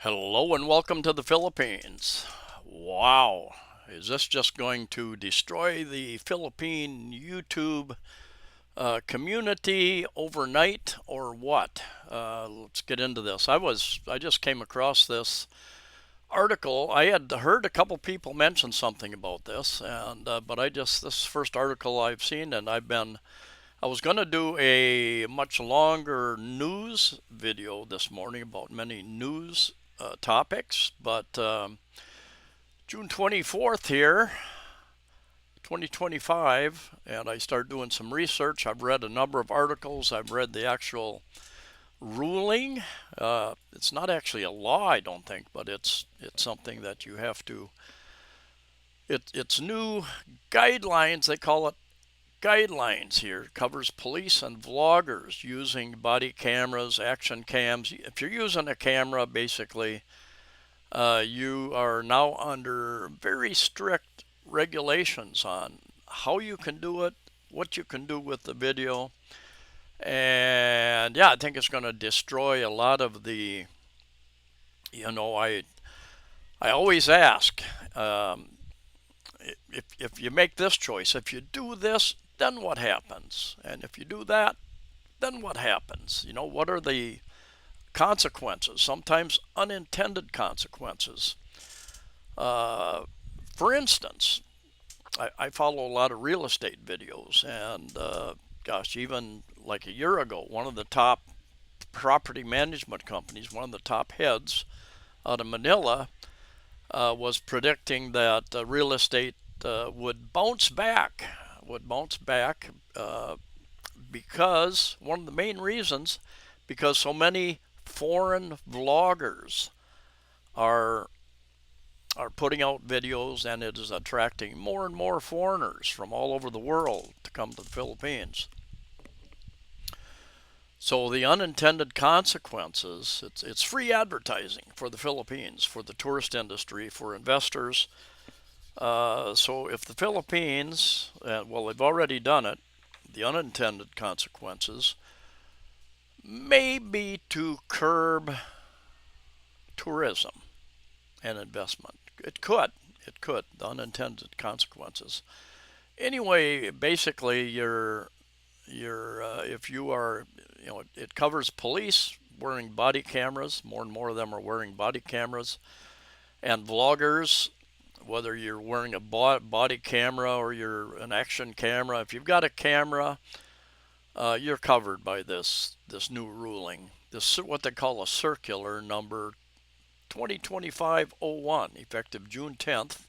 Hello and welcome to the Philippines. Wow, is this just going to destroy the Philippine YouTube community overnight or what? Let's get into this. I just came across this article. I had heard a couple people mention something about this, and but this first article I've seen, and I was going to do a much longer news video this morning about many news topics, but June 24th here, 2025, and I started doing some research. I've read a number of articles. I've read the actual ruling. It's not actually a law, I don't think, but it's something that you have to. It's new guidelines. They call it guidelines here. It covers police and vloggers using body cameras, action cams. If you're using a camera, basically, you are now under very strict regulations on how you can do it, what you can do with the video. And yeah, I think it's going to destroy a lot of the, I always ask, if you make this choice, if you do this, then what happens? And if you do that, then what happens? What are the consequences, sometimes unintended consequences? For instance, I follow a lot of real estate videos, and gosh, even like a year ago, one of the top property management companies, one of the top heads out of Manila, was predicting that real estate would bounce back, because one of the main reasons, because so many foreign vloggers are putting out videos, and it is attracting more and more foreigners from all over the world to come to the Philippines. So the unintended consequences, it's free advertising for the Philippines, for the tourist industry, for investors. So if the Philippines, well, they've already done it, the unintended consequences may be to curb tourism and investment. It could, the unintended consequences. Anyway, basically, if you are, it covers police wearing body cameras. More and more of them are wearing body cameras, and vloggers, whether you're wearing a body camera or you're an action camera. If you've got a camera, you're covered by this new ruling. This is what they call a circular number 2025-01, effective June 10th.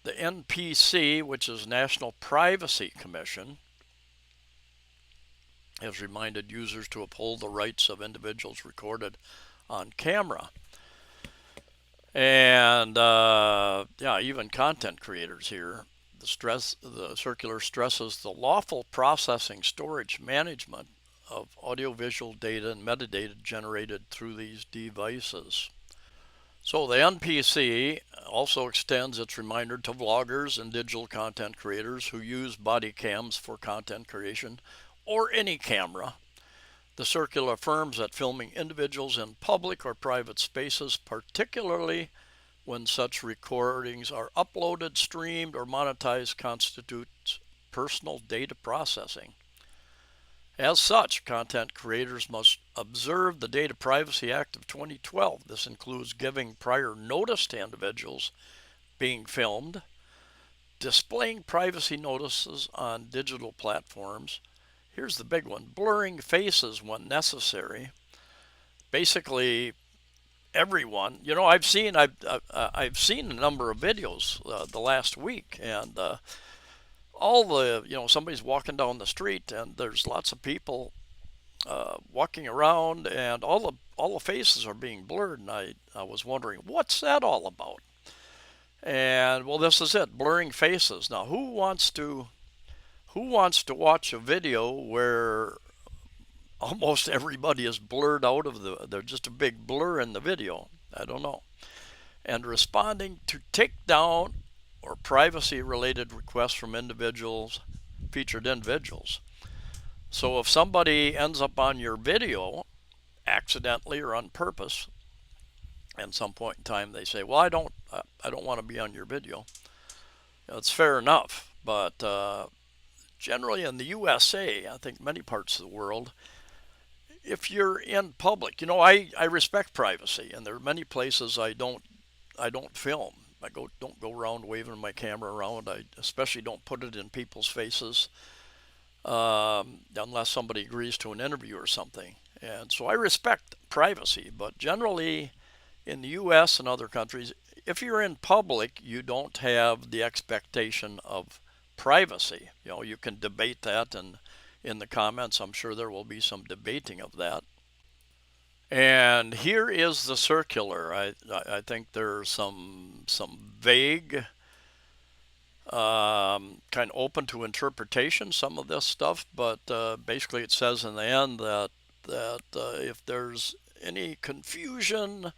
The NPC, which is National Privacy Commission, has reminded users to uphold the rights of individuals recorded on camera. And yeah, even content creators here. The circular stresses the lawful processing, storage, management of audiovisual data and metadata generated through these devices. So the NPC also extends its reminder to vloggers and digital content creators who use body cams for content creation, or any camera. The circular affirms that filming individuals in public or private spaces, particularly when such recordings are uploaded, streamed, or monetized, constitutes personal data processing. As such, content creators must observe the Data Privacy Act of 2012. This includes giving prior notice to individuals being filmed, displaying privacy notices on digital platforms. Here's the big one: blurring faces when necessary. Basically, everyone, I've seen a number of videos the last week, and all the, somebody's walking down the street, and there's lots of people walking around, and all the faces are being blurred, and I was wondering, what's that all about? And well, this is it: blurring faces. Now, who wants to watch a video where almost everybody is blurred out of they're just a big blur in the video? I don't know. And responding to takedown or privacy related requests from featured individuals. So if somebody ends up on your video accidentally or on purpose, at some point in time they say, well, I don't want to be on your video. It's fair enough, but generally in the USA, I think many parts of the world, if you're in public, I respect privacy, and there are many places I don't film. Don't go around waving my camera around. I especially don't put it in people's faces unless somebody agrees to an interview or something. And so I respect privacy, but generally in the U.S. and other countries, if you're in public, you don't have the expectation of privacy. You can debate that, and in the comments, I'm sure there will be some debating of that. And here is the circular. I think there's some vague, kind of open to interpretation, some of this stuff, but basically it says in the end that if there's any confusion,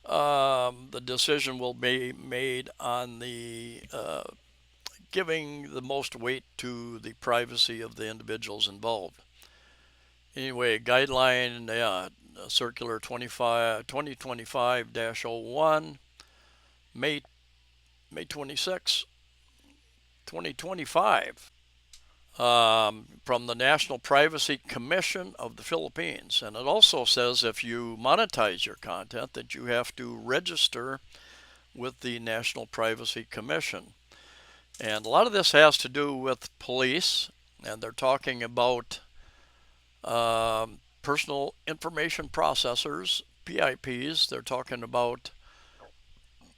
the decision will be made on the giving the most weight to the privacy of the individuals involved. Anyway, guideline, circular 2025-01, May 26, 2025, from the National Privacy Commission of the Philippines. And it also says if you monetize your content that you have to register with the National Privacy Commission. And a lot of this has to do with police, and they're talking about personal information processors, PIPs. They're talking about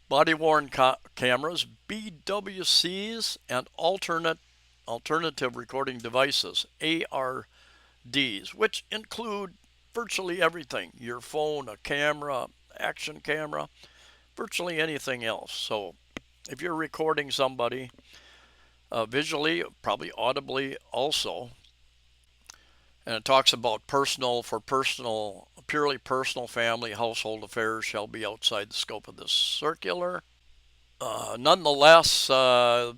body-worn cameras, BWCs, and alternative recording devices, ARDs, which include virtually everything: your phone, a camera, action camera, virtually anything else. So if you're recording somebody visually, probably audibly also, and it talks about purely personal, family, household affairs shall be outside the scope of this circular. Nonetheless, you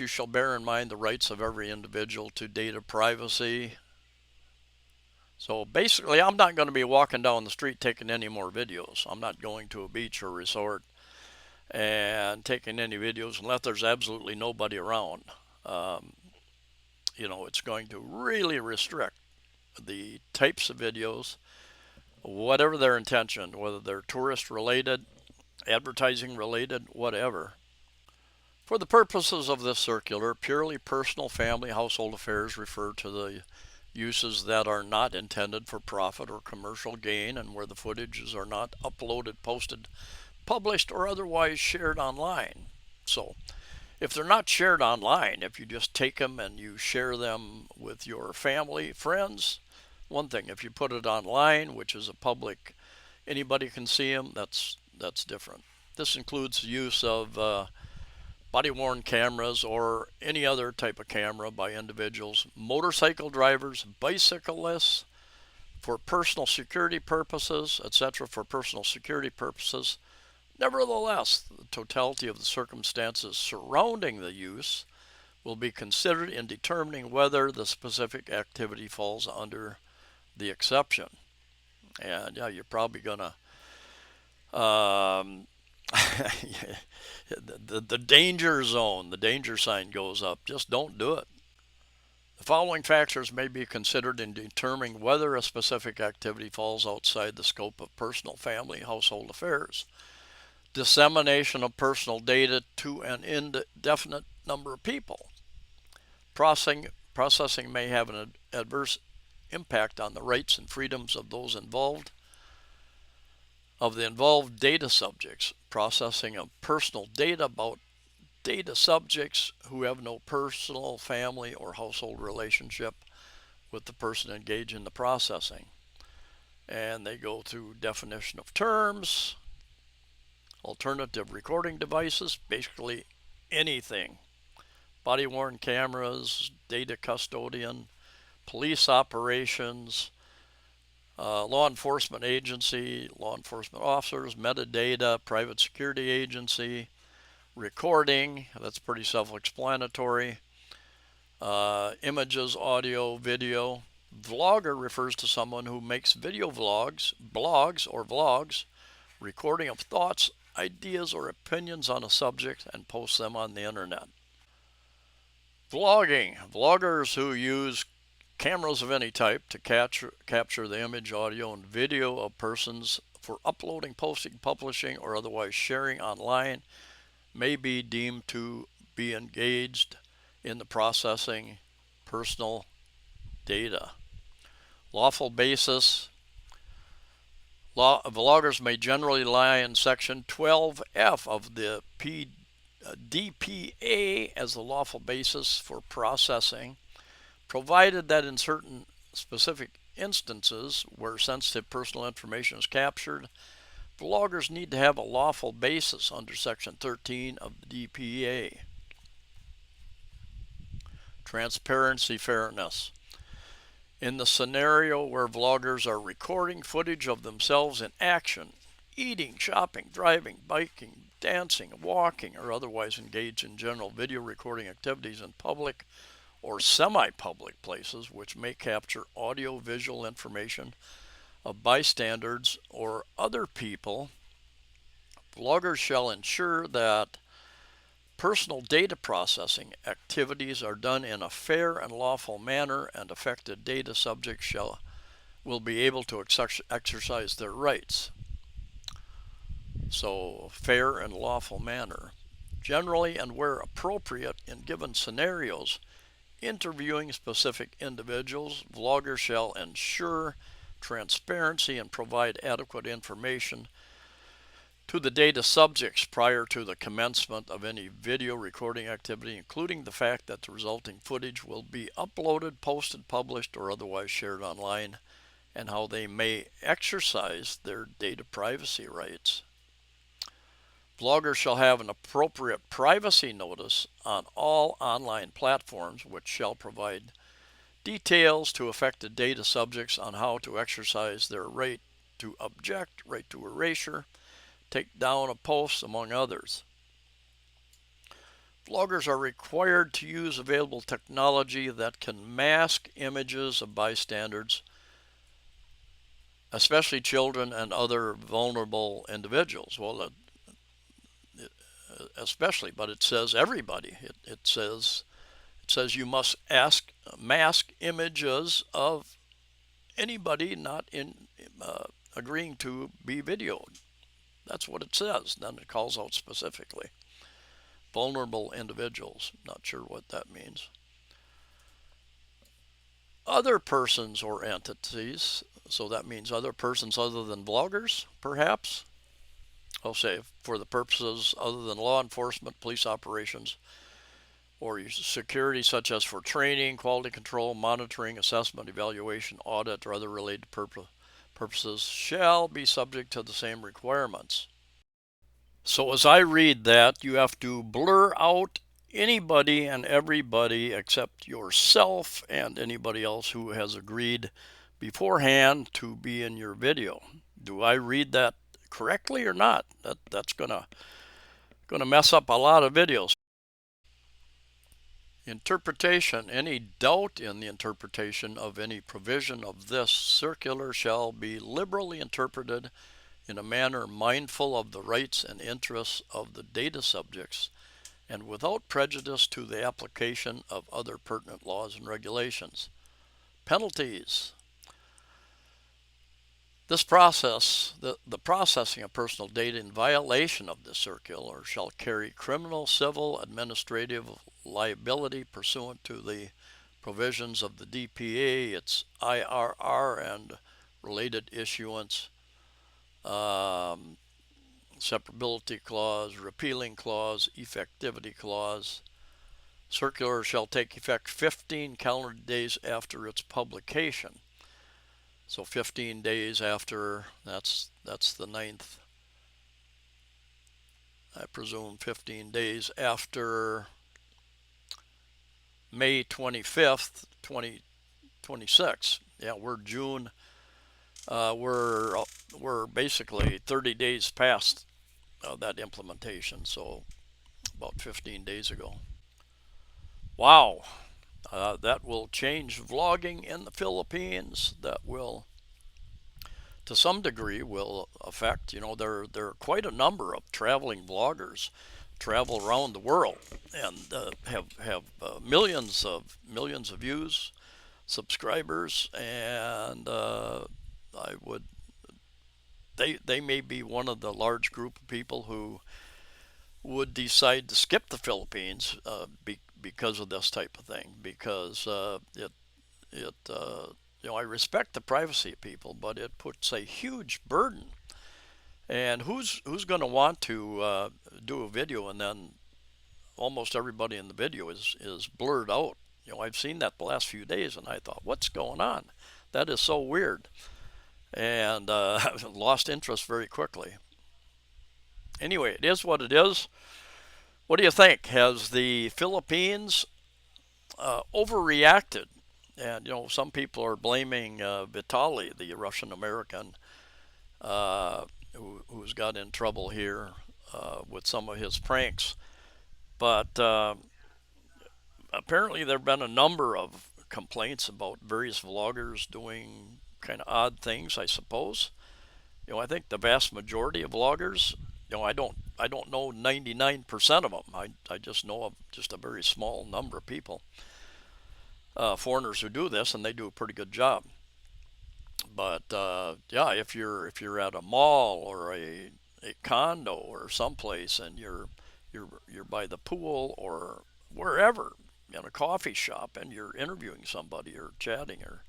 shall bear in mind the rights of every individual to data privacy. So basically, I'm not going to be walking down the street taking any more videos. I'm not going to a beach or resort and taking any videos unless there's absolutely nobody around. It's going to really restrict the types of videos, whatever their intention, whether they're tourist related, advertising related, whatever. For the purposes of this circular, purely personal, family, household affairs refer to the uses that are not intended for profit or commercial gain, and where the footages are not uploaded, posted, published, or otherwise shared online. So if they're not shared online, if you just take them and you share them with your family, friends, one thing. If you put it online, which is a public, anybody can see them, that's different. This includes the use of body-worn cameras or any other type of camera by individuals, motorcycle drivers, bicyclists, for personal security purposes, etc., for personal security purposes. Nevertheless, the totality of the circumstances surrounding the use will be considered in determining whether the specific activity falls under the exception. And yeah, you're probably gonna the danger zone, the danger sign goes up. Just don't do it. The following factors may be considered in determining whether a specific activity falls outside the scope of personal, family, household affairs. Dissemination of personal data to an indefinite number of people. Processing may have an adverse impact on the rights and freedoms of those involved, of the involved data subjects. Processing of personal data about data subjects who have no personal, family, or household relationship with the person engaged in the processing. And they go through definition of terms, alternative recording devices, basically anything. Body-worn cameras, data custodian, police operations, law enforcement agency, law enforcement officers, metadata, private security agency, recording, that's pretty self-explanatory, images, audio, video. Vlogger refers to someone who makes video vlogs, blogs or vlogs, recording of thoughts, ideas, or opinions on a subject and post them on the internet. Vlogging. Vloggers who use cameras of any type to capture the image, audio, and video of persons for uploading, posting, publishing, or otherwise sharing online may be deemed to be engaged in the processing personal data. Lawful basis. Vloggers may generally lie in Section 12F of the DPA as the lawful basis for processing, provided that in certain specific instances where sensitive personal information is captured, vloggers need to have a lawful basis under Section 13 of the DPA. Transparency, fairness. In the scenario where vloggers are recording footage of themselves in action, eating, shopping, driving, biking, dancing, walking, or otherwise engage in general video recording activities in public or semi-public places which may capture audio-visual information of bystanders or other people, vloggers shall ensure that personal data processing activities are done in a fair and lawful manner, and affected data subjects will be able to exercise their rights. So, fair and lawful manner. Generally, and where appropriate in given scenarios, interviewing specific individuals, vloggers shall ensure transparency and provide adequate information to the data subjects prior to the commencement of any video recording activity, including the fact that the resulting footage will be uploaded, posted, published, or otherwise shared online, and how they may exercise their data privacy rights. Vloggers shall have an appropriate privacy notice on all online platforms, which shall provide details to affected data subjects on how to exercise their right to object, right to erasure, take down a post, among others. Vloggers are required to use available technology that can mask images of bystanders, especially children and other vulnerable individuals. Well, especially, but it says everybody. It says you must mask images of anybody not agreeing to be videoed. That's what it says. Then it calls out specifically vulnerable individuals. Not sure what that means. Other persons or entities. So that means other persons other than vloggers, perhaps. I'll say for the purposes other than law enforcement, police operations, or security, such as for training, quality control, monitoring, assessment, evaluation, audit, or other related purposes, shall be subject to the same requirements. So as I read that, you have to blur out anybody and everybody except yourself and anybody else who has agreed beforehand to be in your video. Do I read that correctly or not? That's gonna mess up a lot of videos. Interpretation. Any doubt in the interpretation of any provision of this circular shall be liberally interpreted in a manner mindful of the rights and interests of the data subjects and without prejudice to the application of other pertinent laws and regulations. Penalties. This process, the processing of personal data in violation of this circular shall carry criminal, civil, administrative liability pursuant to the provisions of the DPA, its IRR, and related issuance, separability clause, repealing clause, effectivity clause. Circular shall take effect 15 calendar days after its publication. So 15 days after, that's the 9th. I presume 15 days after May 25th, 2026. Yeah, we're June. We're basically 30 days past that implementation, so about 15 days ago. Wow, that will change vlogging in the Philippines. That will to some degree will affect. There are quite a number of traveling vloggers travel around the world and have millions of views, subscribers, and I would they may be one of the large group of people who would decide to skip the Philippines because of this type of thing. Because I respect the privacy of people, but it puts a huge burden. And who's going to want to do a video and then almost everybody in the video is blurred out? I've seen that the last few days, and I thought, what's going on? That is so weird, and lost interest very quickly. Anyway, it is what it is. What do you think? Has the Philippines overreacted? And some people are blaming Vitali, the Russian American, who's got in trouble here with some of his pranks. But apparently, there have been a number of complaints about various vloggers doing kind of odd things, I suppose. I think the vast majority of vloggers, I don't know 99% of them. I just know of just a very small number of people, foreigners who do this, and they do a pretty good job. But yeah, if you're at a mall or a condo or someplace, and you're by the pool or wherever, in a coffee shop, and you're interviewing somebody or chatting, or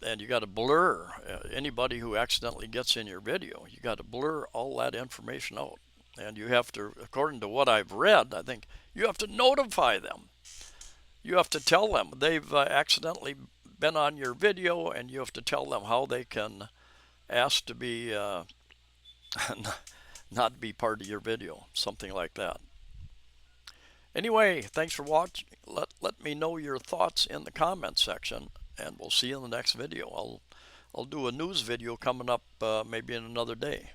and you got to blur anybody who accidentally gets in your video. You got to blur all that information out, and you have to, according to what I've read, I think you have to notify them. You have to tell them they've accidentally been on your video, and you have to tell them how they can ask to be not be part of your video, something like that. Anyway, thanks for watching. Let me know your thoughts in the comments section, and we'll see you in the next video. I'll do a news video coming up maybe in another day.